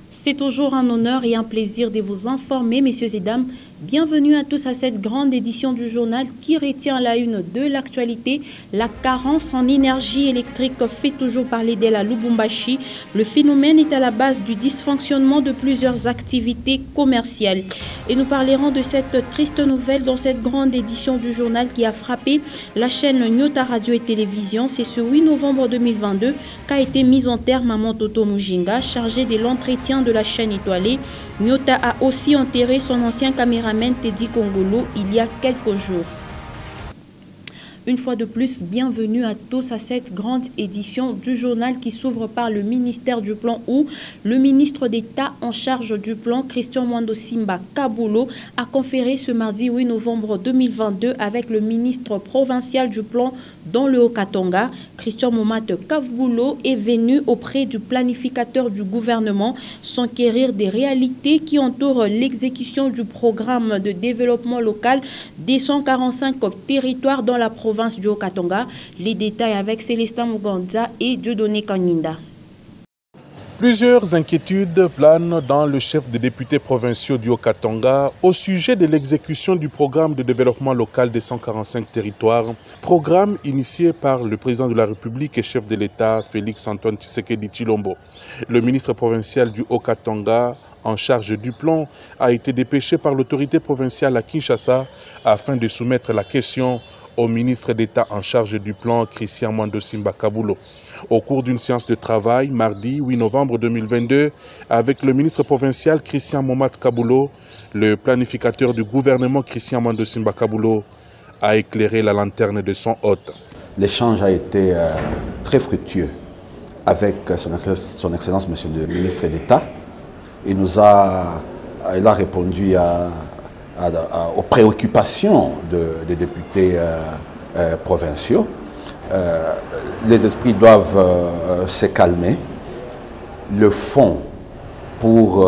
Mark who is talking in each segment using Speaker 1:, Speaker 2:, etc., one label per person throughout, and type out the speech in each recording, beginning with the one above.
Speaker 1: C'est toujours un honneur et un plaisir de vous informer, messieurs et dames. Bienvenue à tous à cette grande édition du journal qui retient la une de l'actualité. La carence en énergie électrique fait toujours parler d'elle à Lubumbashi. Le phénomène est à la base du dysfonctionnement de plusieurs activités commerciales. Et nous parlerons de cette triste nouvelle dans cette grande édition du journal qui a frappé la chaîne Nyota Radio et Télévision. C'est ce 8 novembre 2022 qu'a été mise en terme Maman Toto Mujinga, chargé de l'entretien de la chaîne étoilée. Nyota a aussi enterré son ancien caméraman Teddy Kongolo il y a quelques jours. Une fois de plus, bienvenue à tous à cette grande édition du journal qui s'ouvre par le ministère du Plan où le ministre d'État en charge du plan, Christian Mwando Simba Kabulo, a conféré ce mardi 8 novembre 2022 avec le ministre provincial du Plan dans le Haut-Katanga. Christian Momat Kabulo est venu auprès du planificateur du gouvernement s'enquérir des réalités qui entourent l'exécution du programme de développement local des 145 territoires dans la province du Haut-Katanga. Les détails avec Célestin Muganza et Dieudonné Kanyinda.
Speaker 2: Plusieurs inquiétudes planent dans le chef des députés provinciaux du Haut-Katanga au sujet de l'exécution du programme de développement local des 145 territoires, programme initié par le président de la République et chef de l'État Félix-Antoine Tshisekedi Tshilombo. Le ministre provincial du Haut-Katanga en charge du plan a été dépêché par l'autorité provinciale à Kinshasa afin de soumettre la question au ministre d'État en charge du plan, Christian Mwando Simba Kabulo. Au cours d'une séance de travail, mardi 8 novembre 2022, avec le ministre provincial Christian Momat Kabulo, le planificateur du gouvernement Christian Mwando Simba Kabulo a éclairé la lanterne de son hôte.
Speaker 3: L'échange a été très fructueux avec son Excellence, Monsieur le ministre d'État. Il a répondu aux préoccupations des députés provinciaux. Les esprits doivent se calmer. Le fonds pour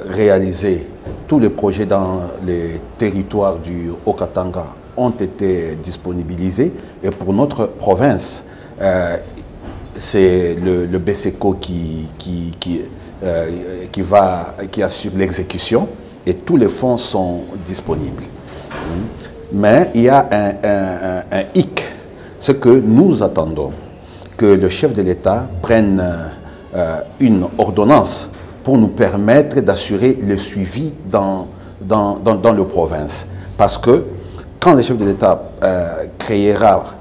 Speaker 3: réaliser tous les projets dans les territoires du Haut-Katanga ont été disponibilisés. Et pour notre province, c'est le BCECO qui assure l'exécution. Et tous les fonds sont disponibles. Mais il y a un hic. C'est que nous attendons que le chef de l'État prenne une ordonnance pour nous permettre d'assurer le suivi dans le province. Parce que quand le chef de l'État créera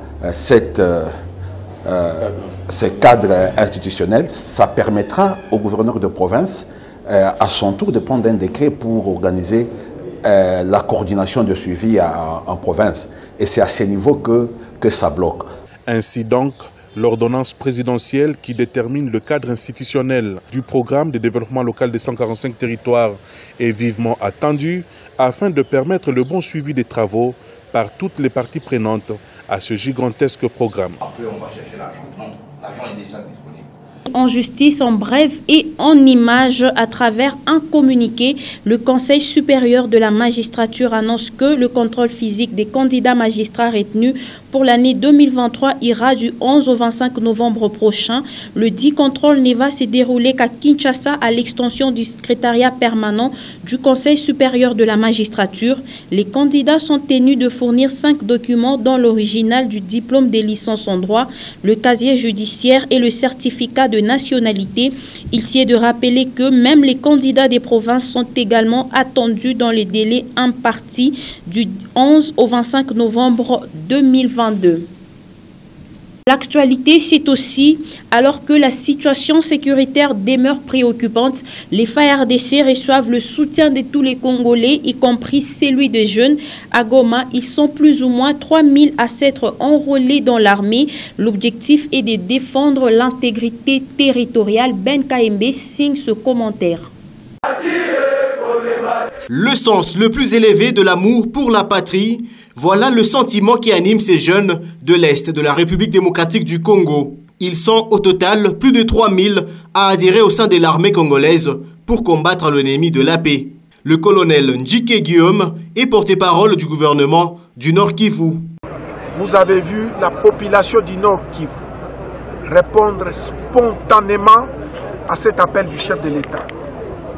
Speaker 3: ce cadre institutionnel, ça permettra au gouverneur de province à son tour de prendre un décret pour organiser la coordination de suivi en province. Et c'est à ce niveau que ça bloque.
Speaker 2: Ainsi donc, l'ordonnance présidentielle qui détermine le cadre institutionnel du programme de développement local des 145 territoires est vivement attendue afin de permettre le bon suivi des travaux par toutes les parties prenantes à ce gigantesque programme.
Speaker 4: Après, on va chercher l'argent. Non, l'argent est déjà disponible.
Speaker 1: En justice, en bref et en images, à travers un communiqué, le Conseil supérieur de la magistrature annonce que le contrôle physique des candidats magistrats retenus pour l'année 2023 ira du 11 au 25 novembre prochain. Le dit contrôle ne va se dérouler qu'à Kinshasa à l'extension du secrétariat permanent du Conseil supérieur de la magistrature. Les candidats sont tenus de fournir 5 documents dont l'original du diplôme des licences en droit, le casier judiciaire et le certificat de nationalité. Il s'y est de rappeler que même les candidats des provinces sont également attendus dans les délais impartis du 11 au 25 novembre 2022. L'actualité, c'est aussi, alors que la situation sécuritaire demeure préoccupante, les FARDC reçoivent le soutien de tous les Congolais, y compris celui des jeunes. À Goma, ils sont plus ou moins 3000 à s'être enrôlés dans l'armée. L'objectif est de défendre l'intégrité territoriale. Ben KMB signe ce commentaire.
Speaker 5: Le sens le plus élevé de l'amour pour la patrie, voilà le sentiment qui anime ces jeunes de l'Est de la République démocratique du Congo. Ils sont au total plus de 3000 à adhérer au sein de l'armée congolaise pour combattre l'ennemi de la paix. Le colonel Njike Guillaume est porte-parole du gouvernement du Nord Kivu.
Speaker 6: Vous avez vu la population du Nord Kivu répondre spontanément à cet appel du chef de l'État.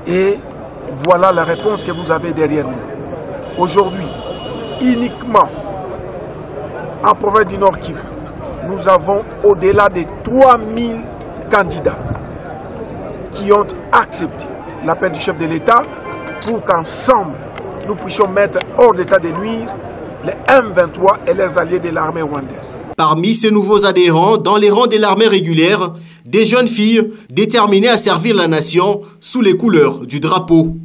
Speaker 6: Et voilà la réponse que vous avez derrière nous. Aujourd'hui, uniquement en province du Nord Kivu, nous avons au-delà de 3000 candidats qui ont accepté l'appel du chef de l'État pour qu'ensemble, nous puissions mettre hors d'état de nuire les M23 et les alliés de l'armée rwandaise.
Speaker 5: Parmi ces nouveaux adhérents, dans les rangs de l'armée régulière, des jeunes filles déterminées à servir la nation sous les couleurs du drapeau.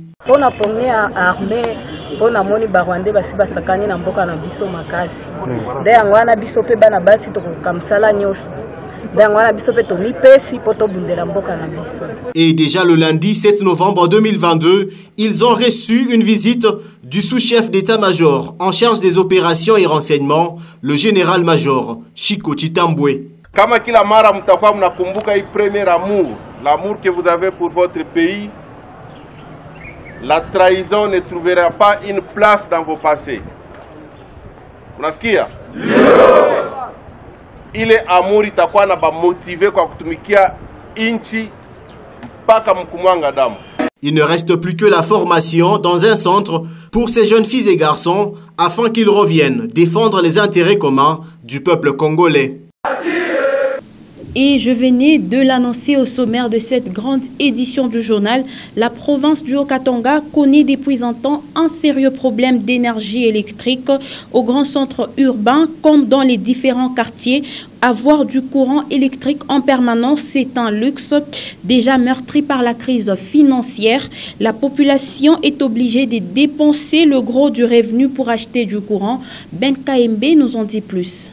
Speaker 5: Et déjà le lundi 7 novembre 2022, ils ont reçu une visite du sous-chef d'état-major en charge des opérations et renseignements, le général-major Chiko Chitambwe.
Speaker 7: Kama kila mara mtakuwa mnakumbuka hii premier amour, l'amour que vous avez pour votre pays, la trahison ne trouvera pas une place dans vos passés. Unasikia? Ile amour itakuwa na bamotive kwa kutumikia inchi mpaka mkumwanga damu.
Speaker 5: Il ne reste plus que la formation dans un centre pour ces jeunes filles et garçons afin qu'ils reviennent défendre les intérêts communs du peuple congolais.
Speaker 1: Et je venais de l'annoncer au sommaire de cette grande édition du journal. La province du Haut-Katanga connaît depuis un temps un sérieux problème d'énergie électrique au grand centre urbain comme dans les différents quartiers. Avoir du courant électrique en permanence, c'est un luxe. Déjà meurtri par la crise financière, la population est obligée de dépenser le gros du revenu pour acheter du courant. Ben KMB nous en dit plus.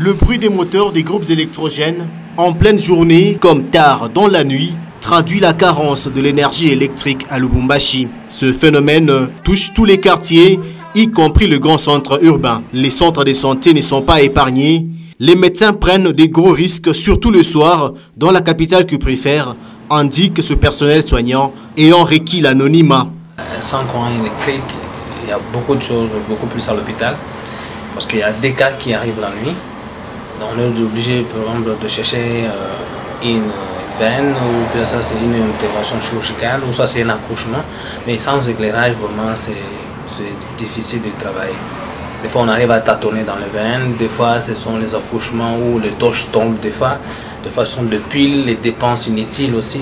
Speaker 5: Le bruit des moteurs des groupes électrogènes, en pleine journée comme tard dans la nuit, traduit la carence de l'énergie électrique à Lubumbashi. Ce phénomène touche tous les quartiers, y compris le grand centre urbain. Les centres de santé ne sont pas épargnés. Les médecins prennent des gros risques, surtout le soir, dans la capitale qu'ils préfèrent, indique ce personnel soignant ayant requis l'anonymat.
Speaker 8: Sans courant électrique, il y a beaucoup de choses, beaucoup plus à l'hôpital, parce qu'il y a des cas qui arrivent la nuit. On est obligé, par exemple, de chercher une veine, ou bien ça c'est une intervention chirurgicale, ou ça c'est un accouchement. Mais sans éclairage, vraiment, c'est difficile de travailler. Des fois, on arrive à tâtonner dans les veines. Des fois, ce sont les accouchements où les torches tombent. Des fois, ce sont des piles, les dépenses inutiles aussi.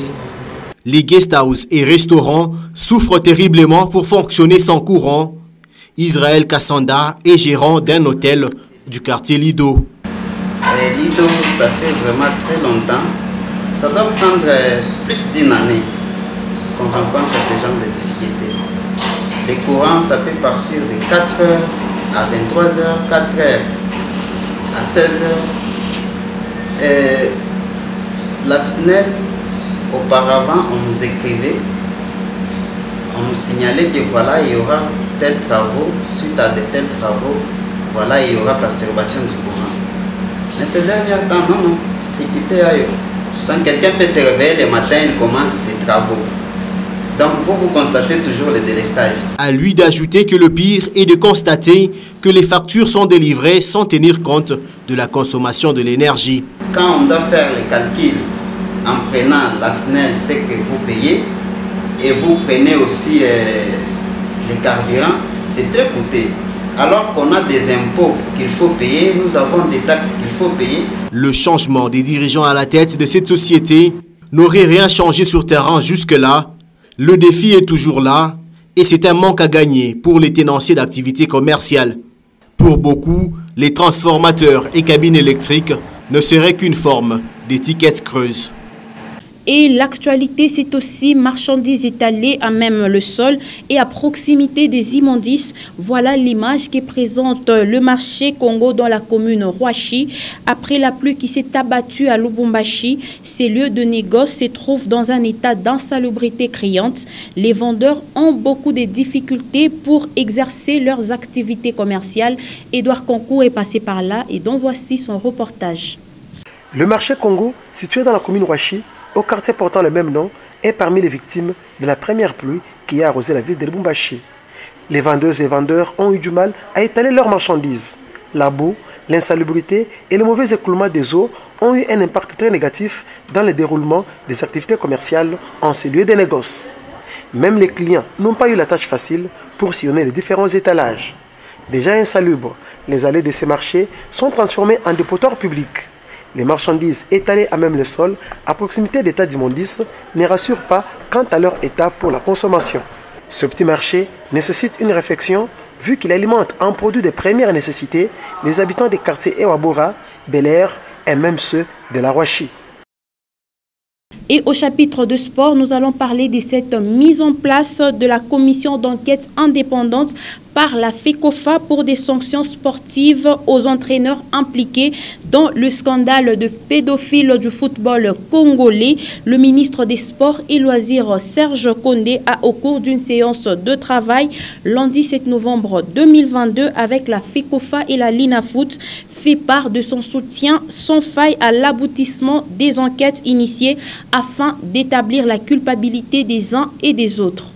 Speaker 5: Les guest house et restaurants souffrent terriblement pour fonctionner sans courant. Israël Kassanda est gérant d'un hôtel du quartier Lido.
Speaker 9: Lido, ça fait vraiment très longtemps. Ça doit prendre plus d'une année qu'on rencontre ce genre de difficultés. Les courants, ça peut partir de 4h à 23h, 4h à 16h. La SNEL, auparavant, on nous écrivait, on nous signalait que voilà, il y aura tels travaux, suite à de tels travaux, voilà, il y aura perturbation du courant. Mais ces derniers temps, non, c'est équipé ailleurs. Donc quelqu'un peut se réveiller le matin, il commence des travaux. Donc vous constatez toujours le délestage.
Speaker 5: À lui d'ajouter que le pire est de constater que les factures sont délivrées sans tenir compte de la consommation de l'énergie.
Speaker 9: Quand on doit faire les calculs en prenant la SNEL, c'est que vous payez, et vous prenez aussi les carburants, c'est très coûteux. Alors qu'on a des impôts qu'il faut payer, nous avons des taxes qu'il faut payer.
Speaker 5: Le changement des dirigeants à la tête de cette société n'aurait rien changé sur terrain jusque-là. Le défi est toujours là et c'est un manque à gagner pour les tenanciers d'activités commerciales. Pour beaucoup, les transformateurs et cabines électriques ne seraient qu'une forme d'étiquette creuse.
Speaker 1: Et l'actualité, c'est aussi marchandises étalées à même le sol et à proximité des immondices. Voilà l'image qui présente le marché Congo dans la commune Rouachi. Après la pluie qui s'est abattue à Lubumbashi, ces lieux de négoce se trouvent dans un état d'insalubrité criante. Les vendeurs ont beaucoup de difficultés pour exercer leurs activités commerciales. Édouard Concours est passé par là et dont voici son reportage.
Speaker 10: Le marché Congo, situé dans la commune Rouachi, au quartier portant le même nom, est parmi les victimes de la première pluie qui a arrosé la ville de Lubumbashi. Les vendeuses et vendeurs ont eu du mal à étaler leurs marchandises. La boue, l'insalubrité et le mauvais écoulement des eaux ont eu un impact très négatif dans le déroulement des activités commerciales en ces lieux de négoce. Même les clients n'ont pas eu la tâche facile pour sillonner les différents étalages. Déjà insalubres, les allées de ces marchés sont transformées en dépotoirs publics. Les marchandises étalées à même le sol, à proximité des tas d'immondices, ne rassurent pas quant à leur état pour la consommation. Ce petit marché nécessite une réflexion vu qu'il alimente en produits de première nécessité les habitants des quartiers Ewabora, Bel Air et même ceux de la Rouachi.
Speaker 1: Et au chapitre de sport, nous allons parler de cette mise en place de la commission d'enquête indépendante par la FECOFA pour des sanctions sportives aux entraîneurs impliqués dans le scandale de pédophile du football congolais. Le ministre des Sports et Loisirs, Serge Kondé, a au cours d'une séance de travail lundi 7 novembre 2022 avec la FECOFA et la Linafoot fait part de son soutien sans faille à l'aboutissement des enquêtes initiées afin d'établir la culpabilité des uns et des autres.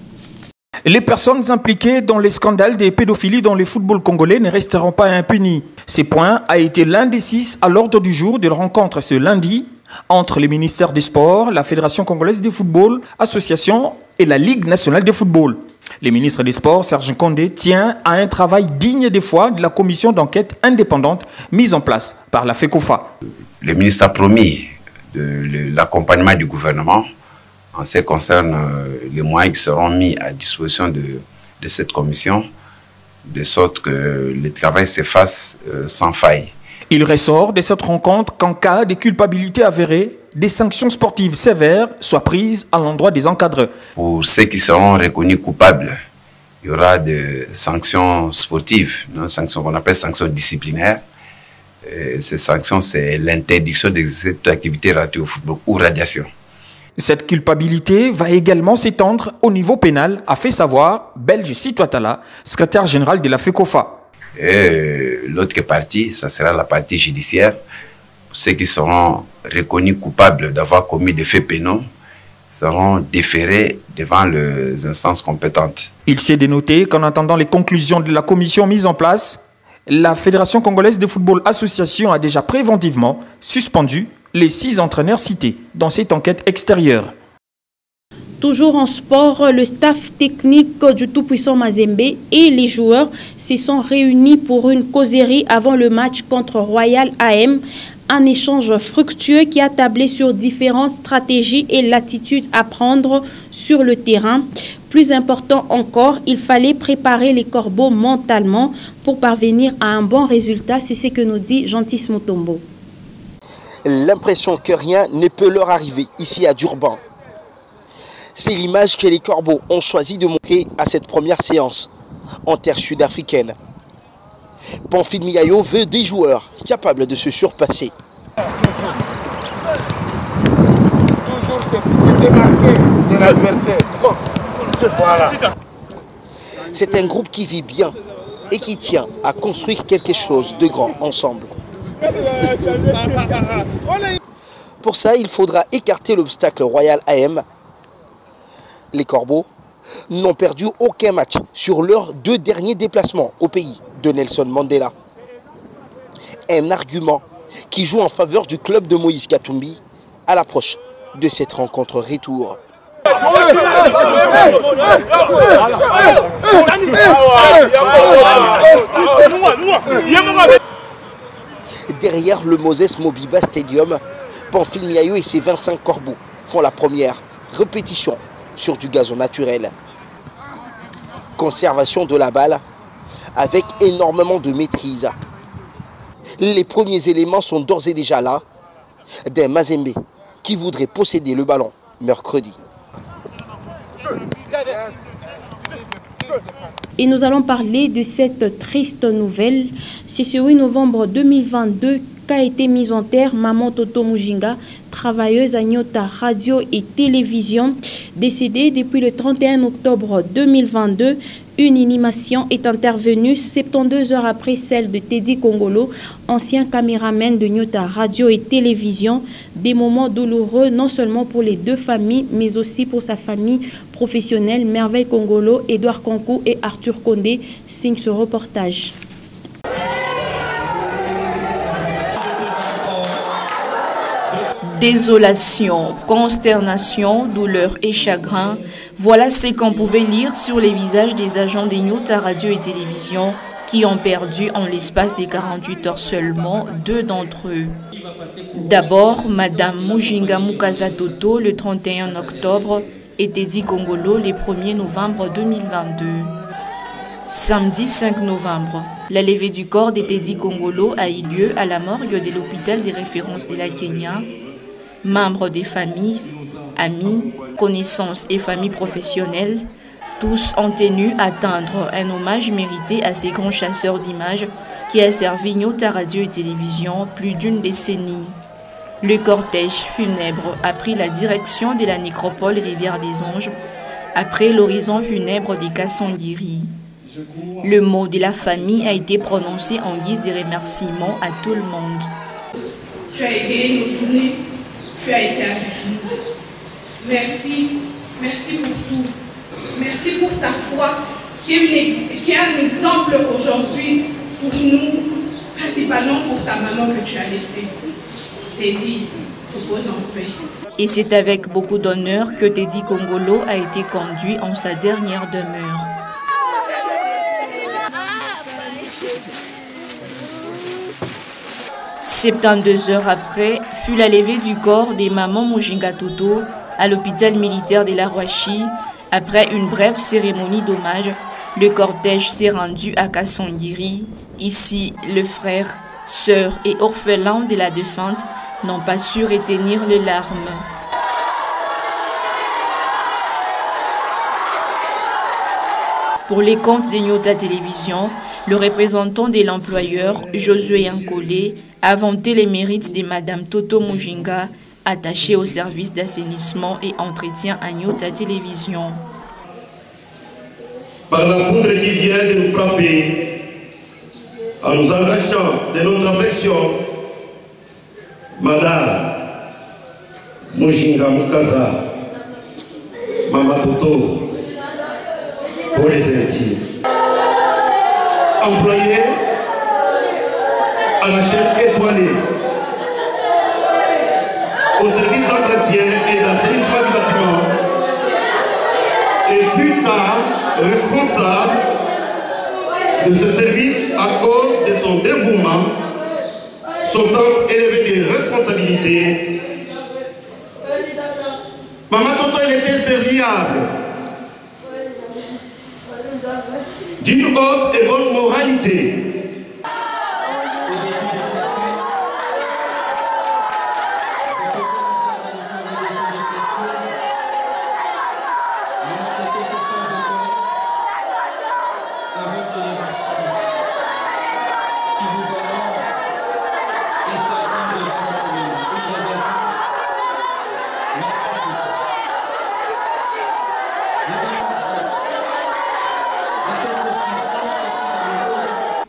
Speaker 11: Les personnes impliquées dans les scandales des pédophilies dans le football congolais ne resteront pas impunies. Ce point a été l'un des 6 à l'ordre du jour de la rencontre ce lundi entre le ministère des Sports, la Fédération congolaise de football, association et la Ligue nationale de football. Le ministre des Sports, Serge Kondé, tient à un travail digne des fois de la commission d'enquête indépendante mise en place par la FECOFA.
Speaker 12: Le ministre a promis l'accompagnement du gouvernement en ce qui concerne les moyens qui seront mis à disposition de cette commission, de sorte que le travail se fasse sans faille.
Speaker 11: Il ressort de cette rencontre qu'en cas de culpabilité avérée, des sanctions sportives sévères soient prises à l'endroit des encadreurs.
Speaker 12: Pour ceux qui seront reconnus coupables, il y aura des sanctions sportives, sanctions qu'on appelle sanctions disciplinaires. Et ces sanctions, c'est l'interdiction d'exercer toute activité relative au football ou radiation.
Speaker 11: Cette culpabilité va également s'étendre au niveau pénal, a fait savoir Belge Sitouatala, secrétaire général de la FECOFA.
Speaker 12: Et l'autre partie, ça sera la partie judiciaire. Ceux qui seront reconnus coupables d'avoir commis des faits pénaux seront déférés devant les instances compétentes.
Speaker 11: Il s'est dénoté qu'en attendant les conclusions de la commission mise en place, la Fédération congolaise de football association a déjà préventivement suspendu les 6 entraîneurs cités dans cette enquête extérieure.
Speaker 1: Toujours en sport, le staff technique du tout-puissant Mazembe et les joueurs se sont réunis pour une causerie avant le match contre Royal AM. Un échange fructueux qui a tablé sur différentes stratégies et l'attitude à prendre sur le terrain. Plus important encore, il fallait préparer les corbeaux mentalement pour parvenir à un bon résultat. C'est ce que nous dit Gentis Mutombo.
Speaker 13: L'impression que rien ne peut leur arriver ici à Durban. C'est l'image que les corbeaux ont choisi de montrer à cette première séance en terre sud-africaine. Pamphile Miayo veut des joueurs capables de se surpasser.
Speaker 6: Toujours se démarquer de l'adversaire. Voilà.
Speaker 13: C'est un groupe qui vit bien et qui tient à construire quelque chose de grand ensemble. Pour ça, il faudra écarter l'obstacle Royal AM. Les Corbeaux n'ont perdu aucun match sur leurs 2 derniers déplacements au pays de Nelson Mandela. Un argument qui joue en faveur du club de Moïse Katumbi à l'approche de cette rencontre retour. Derrière le Moses Mobiba Stadium, Pamphile Miayo et ses 25 corbeaux font la première répétition sur du gazon naturel. Conservation de la balle avec énormément de maîtrise. Les premiers éléments sont d'ores et déjà là d'un Mazembe qui voudrait posséder le ballon mercredi.
Speaker 1: Et nous allons parler de cette triste nouvelle. C'est ce 8 novembre 2022 qu'a été mise en terre Maman Toto Mujinga, travailleuse à Nyota Radio et Télévision, décédée depuis le 31 octobre 2022. Une inhumation est intervenue 72 heures après celle de Teddy Kongolo, ancien caméraman de Nyota Radio et Télévision. Des moments douloureux non seulement pour les 2 familles, mais aussi pour sa famille professionnelle. Merveille Kongolo, Edouard Konkou et Arthur Kondé signent ce reportage.
Speaker 14: Désolation, consternation, douleur et chagrin, voilà ce qu'on pouvait lire sur les visages des agents des Nyota Radio et Télévision qui ont perdu en l'espace des 48 heures seulement 2 d'entre eux. D'abord, Madame Mujinga Mukaza Toto le 31 octobre et Teddy Kongolo le 1er novembre 2022. Samedi 5 novembre, la levée du corps de Teddy Kongolo a eu lieu à la morgue de l'hôpital des références de la Kenya. Membres des familles, amis, connaissances et familles professionnelles, tous ont tenu à tendre un hommage mérité à ces grands chasseurs d'images qui a servi Nyota Radio et Télévision plus d'une décennie. Le cortège funèbre a pris la direction de la nécropole Rivière des Anges après l'horizon funèbre des Kassongiri. Le mot de la famille a été prononcé en guise de remerciement à tout le monde.
Speaker 15: Tu as égayé nos journées, tu as été avec nous. Merci, merci pour tout. Merci pour ta foi qui est un exemple aujourd'hui pour nous, principalement pour ta maman que tu as laissée. Teddy, repose en paix.
Speaker 14: Et c'est avec beaucoup d'honneur que Teddy Kongolo a été conduit en sa dernière demeure. « 72 heures après, fut la levée du corps des mamans Mujinga Toto à l'hôpital militaire de la Rouachi. Après une brève cérémonie d'hommage, le cortège s'est rendu à Kassongiri. Ici, le frère, sœurs et orphelins de la défunte n'ont pas su retenir les larmes. Pour les comptes de Nyota Télévision, le représentant de l'employeur, Josué Yankolé, a vanté les mérites de Madame Toto Mujinga, attachée au service d'assainissement et entretien à Nyota Télévision.
Speaker 16: Par la foudre qui vient de nous frapper, en nous arrachant de notre affection, Madame Mujinga Mukaza, Mama Toto, pour les intimes. Employée à la chaîne étoilée, au service d'entretien et d'assainissement du bâtiment, et plus tard responsable de ce service à cause de son dévouement, son sens élevé des responsabilités. Maman Toto, elle était serviable, d'une haute et bonne moralité.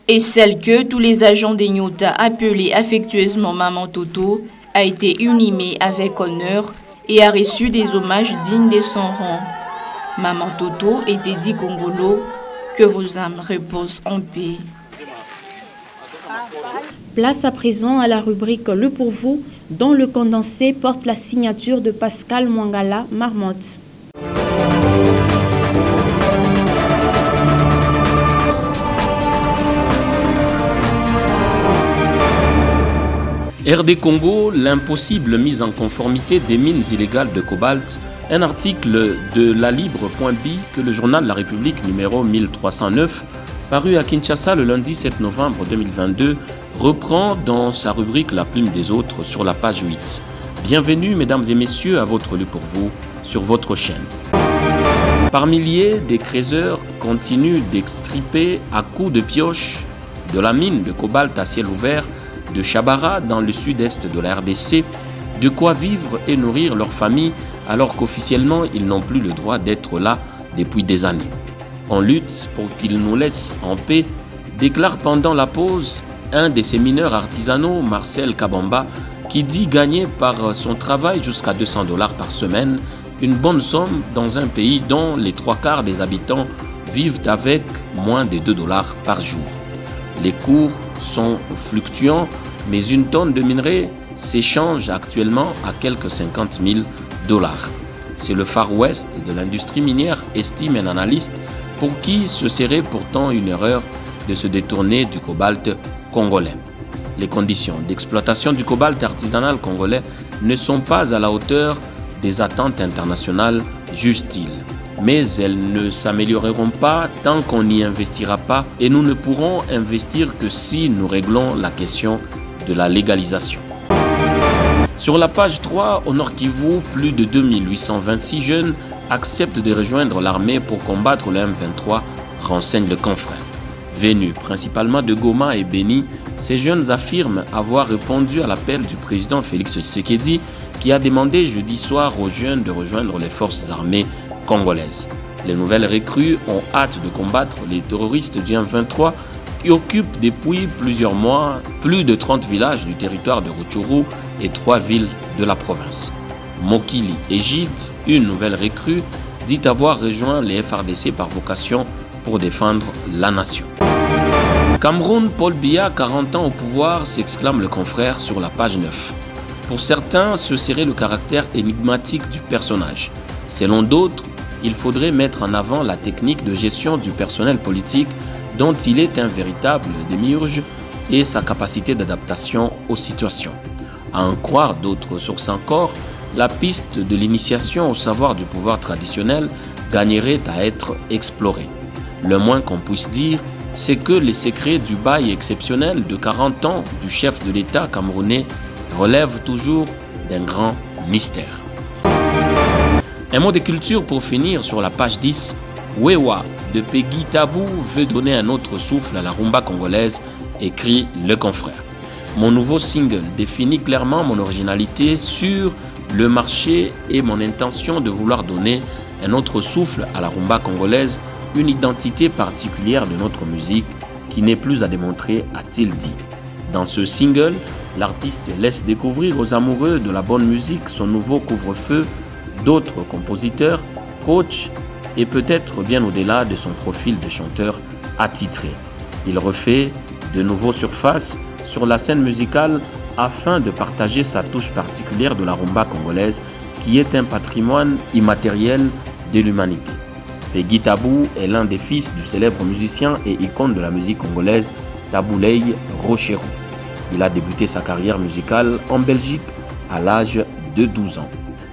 Speaker 14: Et celle que tous les agents des Nyota appelés affectueusement Maman Toto a été inhumée avec honneur et a reçu des hommages dignes de son rang. Maman Toto et Teddy Kongolo, que vos âmes reposent en paix.
Speaker 1: Place à présent à la rubrique Le pour vous, dont le condensé porte la signature de Pascal Mwangala Marmotte.
Speaker 17: RD Congo, l'impossible mise en conformité des mines illégales de cobalt, un article de La Libre.bi que le journal La République numéro 1309, paru à Kinshasa le lundi 7 novembre 2022, reprend dans sa rubrique La Plume des Autres sur la page 8. Bienvenue mesdames et messieurs à votre lu pour vous sur votre chaîne. Par milliers, des creuseurs continuent d'extriper à coups de pioche de la mine de cobalt à ciel ouvert de Chabara dans le sud-est de la RDC, de quoi vivre et nourrir leur famille alors qu'officiellement ils n'ont plus le droit d'être là depuis des années. On lutte pour qu'ils nous laissent en paix, déclare pendant la pause un de ces mineurs artisanaux, Marcel Kabamba, qui dit gagner par son travail jusqu'à 200 $ par semaine, une bonne somme dans un pays dont les 3/4 des habitants vivent avec moins de 2 $ par jour. Les cours sont fluctuants, mais une tonne de minerai s'échange actuellement à quelques 50 000 $. C'est le Far West de l'industrie minière, estime un analyste, pour qui ce serait pourtant une erreur de se détourner du cobalt congolais. Les conditions d'exploitation du cobalt artisanal congolais ne sont pas à la hauteur des attentes internationales, juge-t-il. Mais elles ne s'amélioreront pas tant qu'on n'y investira pas et nous ne pourrons investir que si nous réglons la question de la légalisation. Sur la page 3, au Nord Kivu, plus de 2826 jeunes acceptent de rejoindre l'armée pour combattre le M23, renseigne le confrère. Venus principalement de Goma et Beni, ces jeunes affirment avoir répondu à l'appel du président Félix Tshisekedi qui a demandé jeudi soir aux jeunes de rejoindre les forces armées congolaises. Les nouvelles recrues ont hâte de combattre les terroristes du M23 qui occupent depuis plusieurs mois plus de 30 villages du territoire de Rutshuru et 3 villes de la province. Mokili Égide, une nouvelle recrue, dit avoir rejoint les FRDC par vocation pour défendre la nation. Cameroun, Paul Biya, 40 ans au pouvoir, s'exclame le confrère sur la page 9. Pour certains, ce serait le caractère énigmatique du personnage. Selon d'autres, il faudrait mettre en avant la technique de gestion du personnel politique dont il est un véritable démiurge et sa capacité d'adaptation aux situations. À en croire d'autres sources encore, la piste de l'initiation au savoir du pouvoir traditionnel gagnerait à être explorée. Le moins qu'on puisse dire, c'est que les secrets du bail exceptionnel de 40 ans du chef de l'État camerounais relèvent toujours d'un grand mystère. Un mot de culture pour finir sur la page 10. Wewa de Peggy Tabou veut donner un autre souffle à la rumba congolaise, écrit le confrère. Mon nouveau single définit clairement mon originalité sur le marché et mon intention de vouloir donner un autre souffle à la rumba congolaise, une identité particulière de notre musique qui n'est plus à démontrer, a-t-il dit. Dans ce single, l'artiste laisse découvrir aux amoureux de la bonne musique son nouveau couvre-feu, d'autres compositeurs, coachs et peut-être bien au-delà de son profil de chanteur attitré. Il refait de nouveau surface sur la scène musicale afin de partager sa touche particulière de la rumba congolaise qui est un patrimoine immatériel de l'humanité. Peggy Tabou est l'un des fils du célèbre musicien et icône de la musique congolaise Tabouley Rocheron. Il a débuté sa carrière musicale en Belgique à l'âge de 12 ans.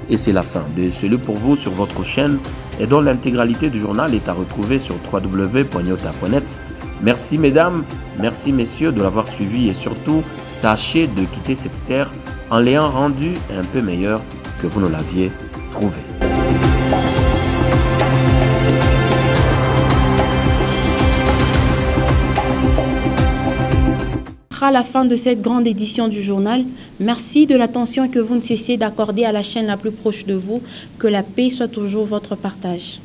Speaker 17: Et c'est la fin de ce Lu pour vous sur votre chaîne et dont l'intégralité du journal est à retrouver sur www.nyota.net. Merci mesdames, merci messieurs de l'avoir suivi et surtout tâchez de quitter cette terre en l'ayant rendu un peu meilleur que vous ne l'aviez trouvé.
Speaker 1: À la fin de cette grande édition du journal. Merci de l'attention que vous ne cessez d'accorder à la chaîne la plus proche de vous. Que la paix soit toujours votre partage.